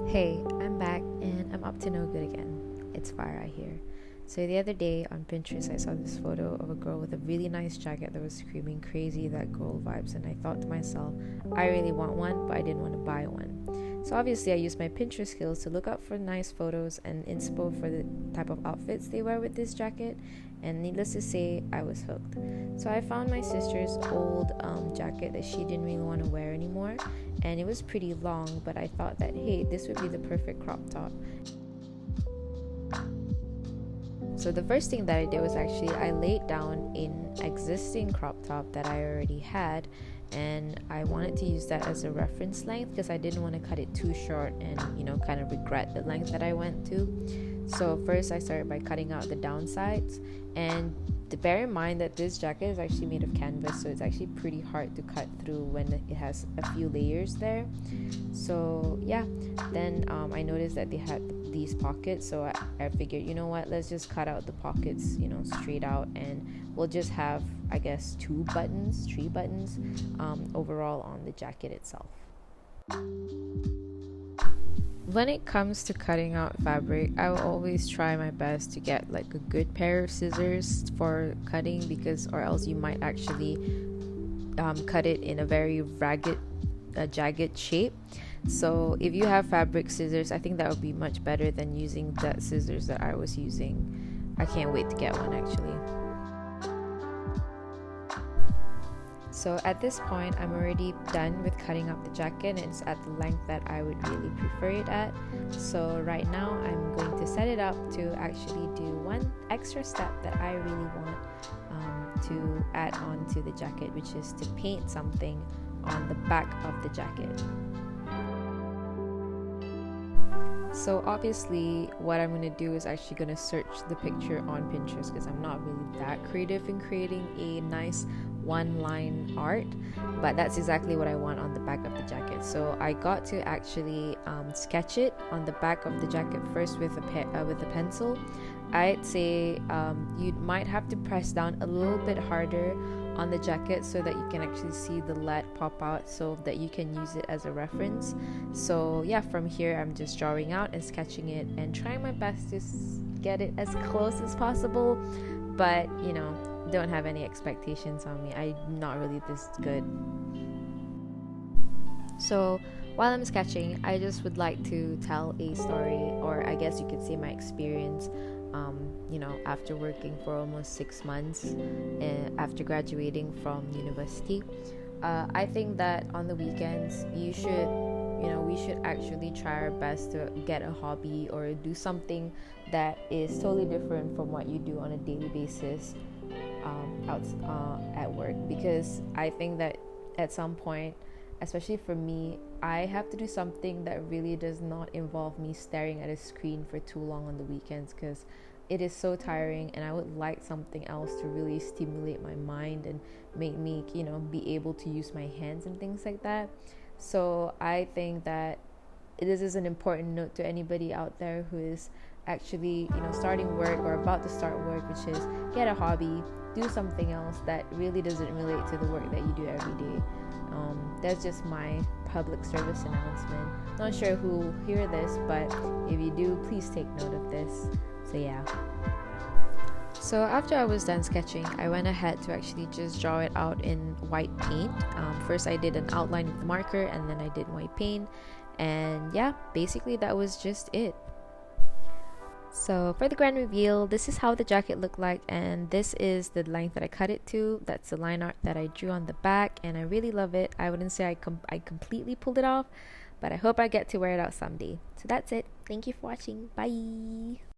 Hey, I'm back and I'm up to no good again. It's fire out here. So the other day on Pinterest, I saw this photo of a girl with a really nice jacket that was screaming crazy that girl vibes, and I thought to myself, I really want one, but I didn't want to buy one. So obviously, I used my Pinterest skills to look up for nice photos and inspo for the type of outfits they wear with this jacket, and needless to say, I was hooked. So I found my sister's old jacket that she didn't really want to wear anymore, and it was pretty long, but I thought that hey, this would be the perfect crop top. So the first thing that I did was actually I laid down an existing crop top that I already had, and I wanted to use that as a reference length because I didn't want to cut it too short and kind of regret the length that I went to. So first I started by cutting out the downsides, and to bear in mind that this jacket is actually made of canvas, so it's actually pretty hard to cut through when it has a few layers there. So yeah, then I noticed that they had these pockets, so I figured, you know what, let's just cut out the pockets, straight out, and we'll just have, I guess, three buttons overall on the jacket itself. When it comes to cutting out fabric, I will always try my best to get like a good pair of scissors for cutting, because or else you might actually cut it in a very jagged shape. So if you have fabric scissors, I think that would be much better than using that scissors that I was using. I can't wait to get one actually. So at this point, I'm already done with cutting up the jacket, and it's at the length that I would really prefer it at. So right now, I'm going to set it up to actually do one extra step that I really want to add on to the jacket, which is to paint something on the back of the jacket. So obviously what I'm going to do is actually going to search the picture on Pinterest, because I'm not really that creative in creating a nice one line art, but that's exactly what I want on the back of the jacket. So I got to actually sketch it on the back of the jacket first with a pencil. I'd say you might have to press down a little bit harder on the jacket so that you can actually see the lead pop out, so that you can use it as a reference. So yeah, from here I'm just drawing out and sketching it and trying my best to get it as close as possible, but don't have any expectations on me. I'm not really this good. So while I'm sketching, I just would like to tell a story, or I guess you could say my experience. After working for almost 6 months after graduating from university, I think that on the weekends we should actually try our best to get a hobby or do something that is totally different from what you do on a daily basis at work, because I think that at some point, especially for me, I have to do something that really does not involve me staring at a screen for too long on the weekends, because it is so tiring, and I would like something else to really stimulate my mind and make me be able to use my hands and things like that. So I think that this is an important note to anybody out there who is actually starting work or about to start work, which is get a hobby, do something else that really doesn't relate to the work that you do every day. That's just my public service announcement. Not sure who will hear this, but if you do, please take note of this. So yeah. So after I was done sketching, I went ahead to actually just draw it out in white paint. First I did an outline with the marker, and then I did white paint, and yeah, basically that was just it. So for the grand reveal, this is how the jacket looked like, and this is the length that I cut it to. That's the line art that I drew on the back, and I really love it. I wouldn't say I completely pulled it off, but I hope I get to wear it out someday. So that's it. Thank you for watching. Bye.